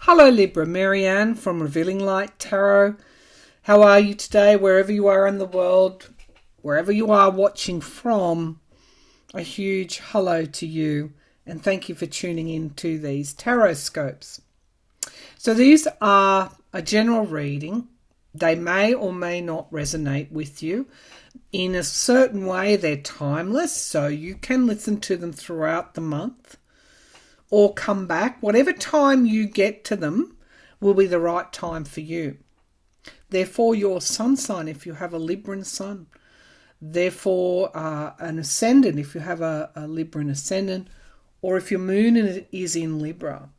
Hello Libra, Marianne from Revealing Light Tarot. How are you today, wherever you are in the world, wherever you are watching from? A huge hello to you and thank you for tuning in to these TAROTSCOPES. So these are a general reading. They may or may not resonate with you. In a certain way, they're timeless, so you can listen to them throughout the month or come back. Whatever time you get to them will be the right time for you. Therefore, your sun sign, if you have a Libran sun. Therefore, an ascendant, if you have a Libran ascendant. Or if your moon is in Libra.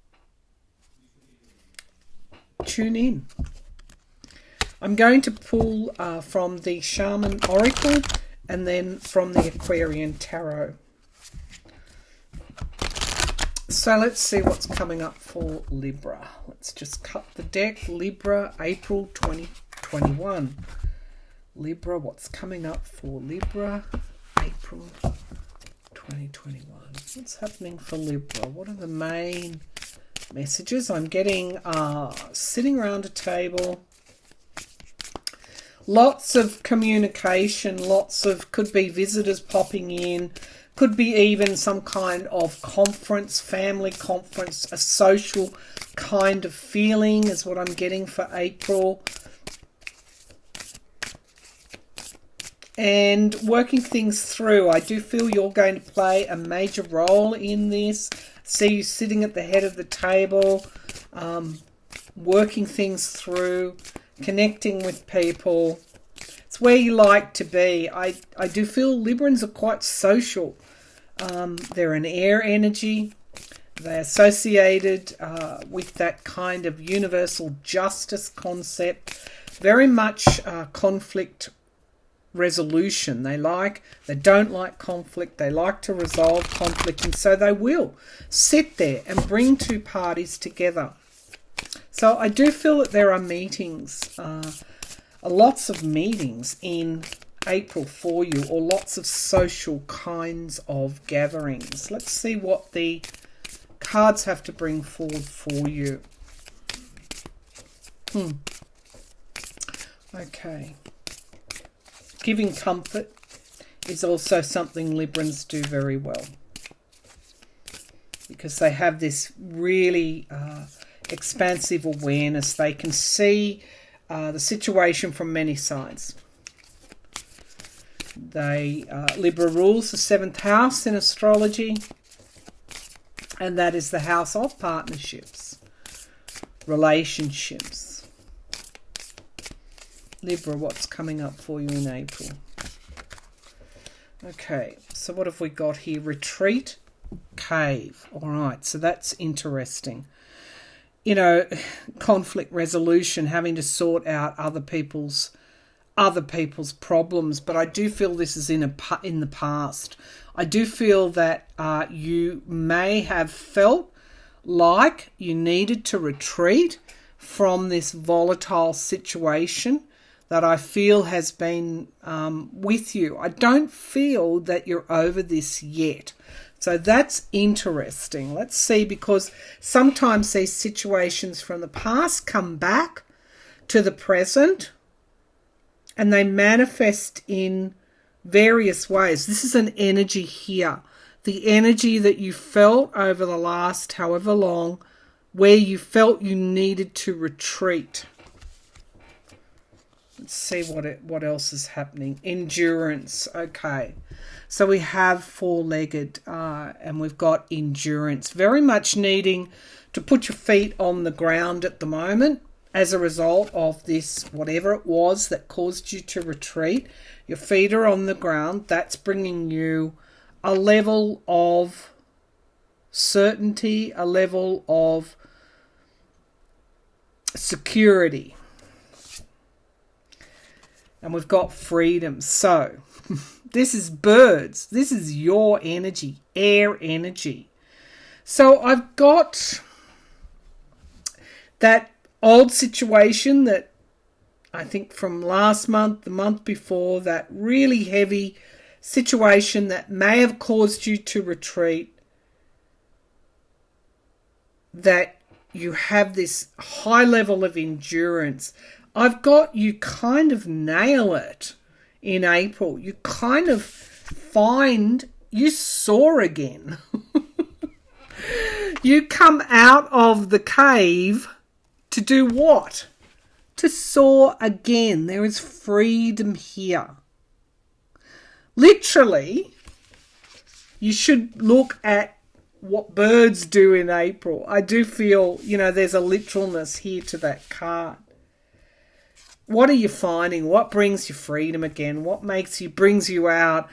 Tune in. I'm going to pull from the Shaman Oracle and then from the Aquarian Tarot. So let's see what's coming up for Libra. Let's just cut the deck. Libra, April 2021. Libra, what's coming up for Libra, April 2021. What's happening for Libra? What are the main messages? I'm getting sitting around a table. Lots of communication, could be visitors popping in. Could be even some kind of conference, family conference, a social kind of feeling is what I'm getting for April. And working things through. I do feel you're going to play a major role in this. See you sitting at the head of the table, working things through, connecting with people. It's where you like to be. I do feel Librans are quite social. They're an air energy. They're associated with that kind of universal justice concept. Very much conflict resolution. They don't like conflict. They like to resolve conflict. And so they will sit there and bring two parties together. So I do feel that there are meetings, lots of meetings in April for you, or lots of social kinds of gatherings. Let's see what the cards have to bring forward for you. Okay. Giving comfort is also something Librans do very well, because they have this really expansive awareness. They can see the situation from many sides. Libra rules the 7th house in astrology, and that is the house of partnerships, relationships. Libra, what's coming up for you in April? Okay, so what have we got here? Retreat, cave. All right, so that's interesting. You know, conflict resolution, having to sort out other people's problems, but I do feel this is in the past. I do feel that you may have felt like you needed to retreat from this volatile situation that I feel has been with you. I don't feel that you're over this yet. So that's interesting. Let's see, because sometimes these situations from the past come back to the present and they manifest in various ways. This is an energy here. The energy that you felt over the last however long, where you felt you needed to retreat. Let's see what else is happening. Endurance. Okay. So we have four-legged and we've got endurance. Very much needing to put your feet on the ground at the moment as a result of this, whatever it was that caused you to retreat. Your feet are on the ground. That's bringing you a level of certainty, a level of security. And we've got freedom. So this is birds. This is your energy, air energy. So I've got that old situation that I think from last month, the month before, that really heavy situation that may have caused you to retreat, that you have this high level of endurance. I've got you kind of nail it in April. You kind of find you soar again. You come out of the cave to do what? To soar again. There is freedom here. Literally, you should look at what birds do in April. I do feel, there's a literalness here to that card. What are you finding? What brings you freedom again? What brings you out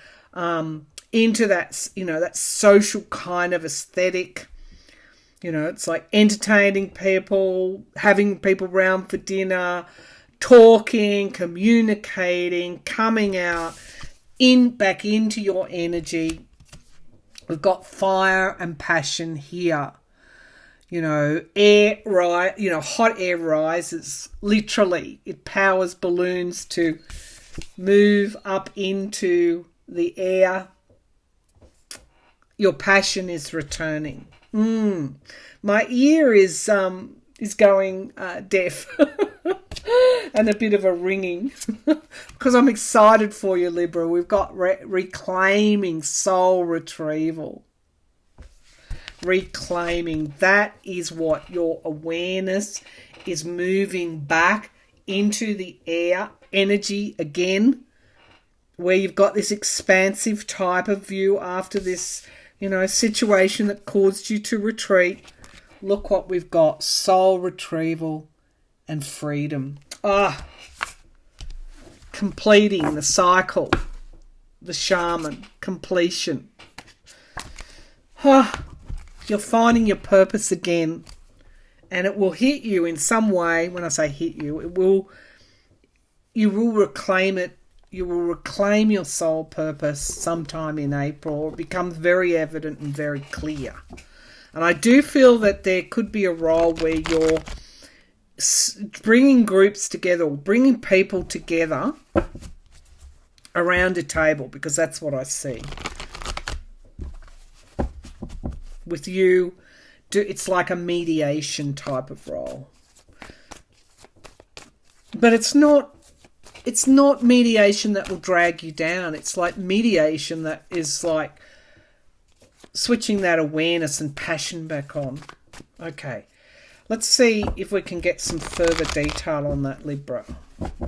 into that, that social kind of aesthetic? It's like entertaining people, having people round for dinner, talking, communicating, coming out, back into your energy. We've got fire and passion here. Hot air rises. Literally, it powers balloons to move up into the air. Your passion is returning. My ear is going deaf and a bit of a ringing because I'm excited for you, Libra. We've got reclaiming soul retrieval. Reclaiming, that is what your awareness is moving back into the air energy again, where you've got this expansive type of view after this situation that caused you to retreat. Look what we've got. Soul retrieval and freedom. Completing the cycle. The shaman. Completion. You're finding your purpose again. And it will hit you in some way. When I say hit you, you will reclaim it. You will reclaim your soul purpose sometime in April. It becomes very evident and very clear. And I do feel that there could be a role where you're bringing groups together or bringing people together around a table, because that's what I see. With you, it's like a mediation type of role. But it's not mediation that will drag you down. It's like mediation that is like switching that awareness and passion back on. Okay, let's see if we can get some further detail on that, Libra.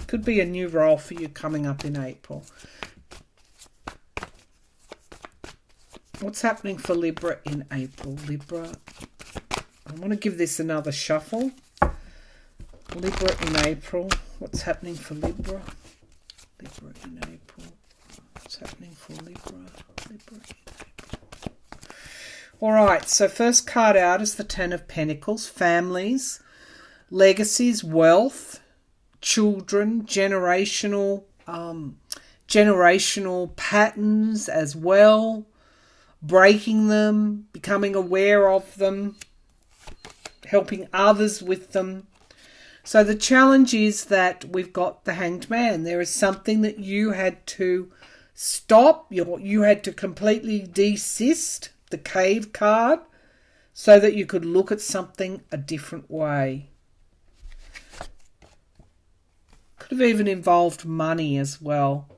Could be a new role for you coming up in April. What's happening for Libra in April? Libra, I want to give this another shuffle. Libra in April. What's happening for Libra? Libra in April. What's happening for Libra? Libra in April. All right, so first card out is the Ten of Pentacles. Families, legacies, wealth, children, generational patterns as well. Breaking them, becoming aware of them, helping others with them. So the challenge is that we've got the Hanged Man. There is something that you had to stop. You had to completely desist, the Cave card, so that you could look at something a different way. Could have even involved money as well.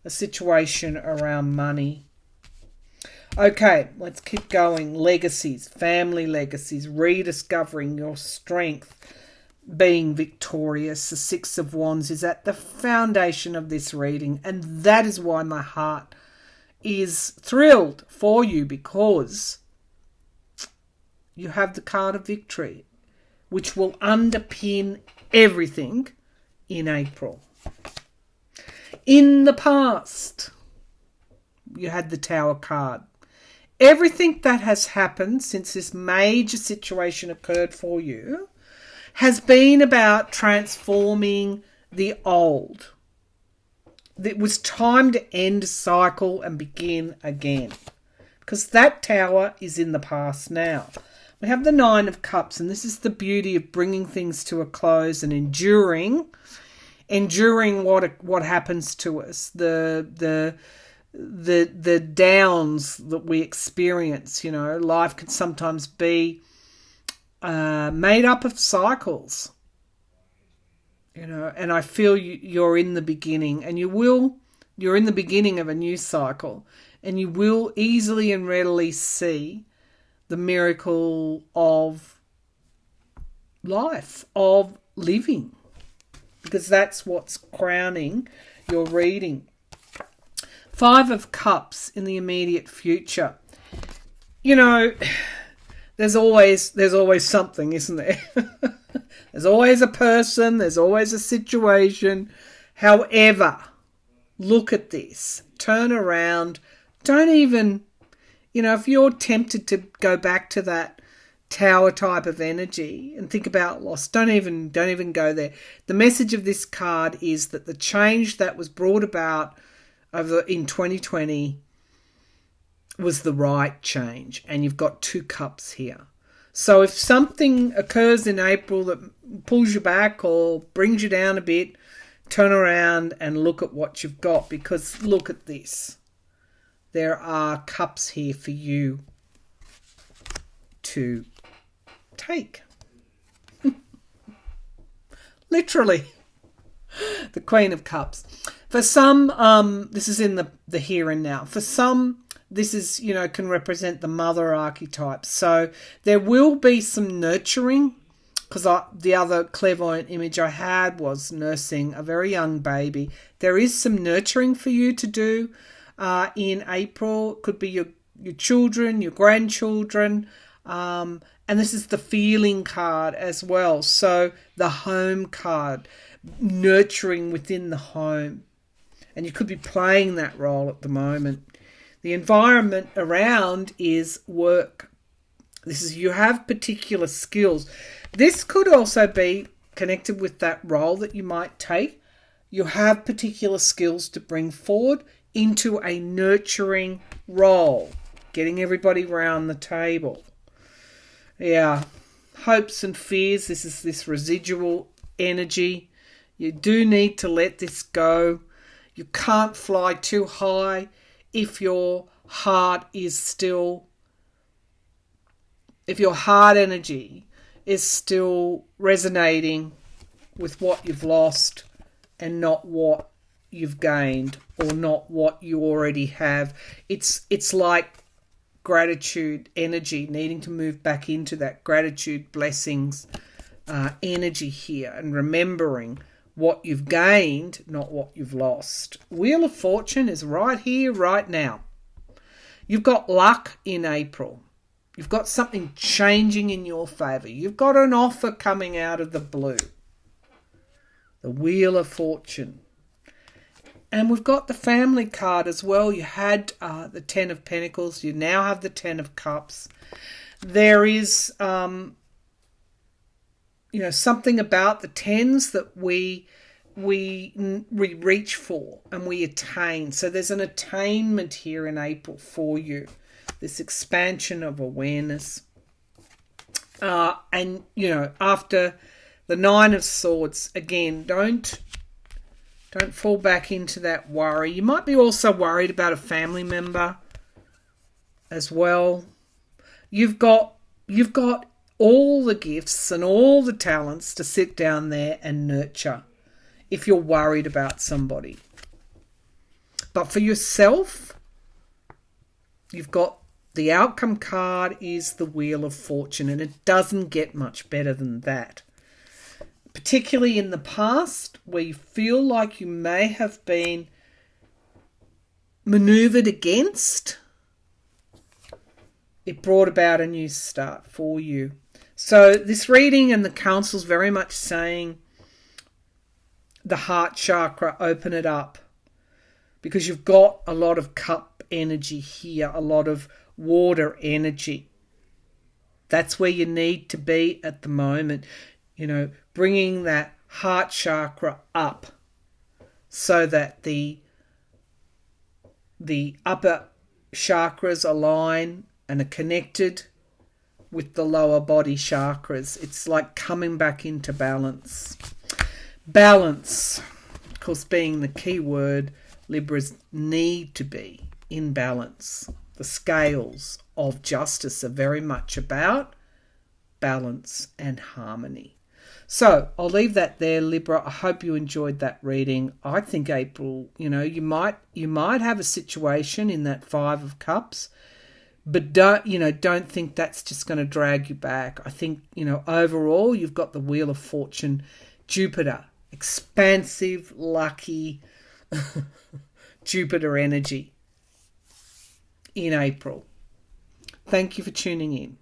A situation around money. Okay, let's keep going. Legacies, family legacies, rediscovering your strength, being victorious. The Six of Wands is at the foundation of this reading, and that is why my heart is thrilled for you, because you have the card of victory, which will underpin everything in April. In the past, you had the Tower card. Everything that has happened since this major situation occurred for you has been about transforming the old. It was time to end a cycle and begin again, because that Tower is in the past now. We have the Nine of Cups, and this is the beauty of bringing things to a close and enduring what happens to us, the downs that we experience. Life can sometimes be made up of cycles. And I feel you're in the beginning, and you're in the beginning of a new cycle, and you will easily and readily see the miracle of life, of living, because that's what's crowning your reading. 5 of Cups in the immediate future. There's always something, isn't there? There's always a person, there's always a situation. However, look at this. Turn around. Don't even, if you're tempted to go back to that tower type of energy and think about loss, don't even go there. The message of this card is that the change that was brought about in 2020 was the right change, and you've got 2 cups here. So if something occurs in April that pulls you back or brings you down a bit, turn around and look at what you've got, because look at this. There are cups here for you to take. Literally. The Queen of Cups. For some, this is in the here and now. For some, this is, can represent the mother archetype. So there will be some nurturing, because the other clairvoyant image I had was nursing a very young baby. There is some nurturing for you to do in April. It could be your children, your grandchildren. And this is the feeling card as well. So the home card, nurturing within the home. And you could be playing that role at the moment. The environment around is work. This is, you have particular skills. This could also be connected with that role that you might take. You have particular skills to bring forward into a nurturing role, getting everybody round the table. Yeah, hopes and fears. This is this residual energy. You do need to let this go. You can't fly too high if your heart energy is still resonating with what you've lost and not what you've gained, or not what you already have. It's like gratitude energy, needing to move back into that gratitude, blessings energy here, and remembering what you've gained, not what you've lost. Wheel of Fortune is right here, right now. You've got luck in April. You've got something changing in your favour. You've got an offer coming out of the blue. The Wheel of Fortune. And we've got the family card as well. You had the 10 of Pentacles. You now have the 10 of Cups. There is something about the 10s that we reach for and we attain. So there's an attainment here in April for you. This expansion of awareness. And, after the 9 of Swords, again, don't fall back into that worry. You might be also worried about a family member as well. You've got all the gifts and all the talents to sit down there and nurture if you're worried about somebody. But for yourself, you've got the outcome card is the Wheel of Fortune, and it doesn't get much better than that. Particularly in the past, where you feel like you may have been maneuvered against, it brought about a new start for you. So this reading and the counsel is very much saying the heart chakra, open it up, because you've got a lot of cup energy here, a lot of water energy. That's where you need to be at the moment, bringing that heart chakra up so that the upper chakras align and are connected with the lower body chakras. It's like coming back into balance. Balance, of course, being the key word, Libras need to be in balance. The scales of justice are very much about balance and harmony. So I'll leave that there, Libra. I hope you enjoyed that reading. I think April, you might have a situation in that Five of Cups, but don't think that's just going to drag you back. I think, overall you've got the Wheel of Fortune, Jupiter, expansive, lucky Jupiter energy in April. Thank you for tuning in.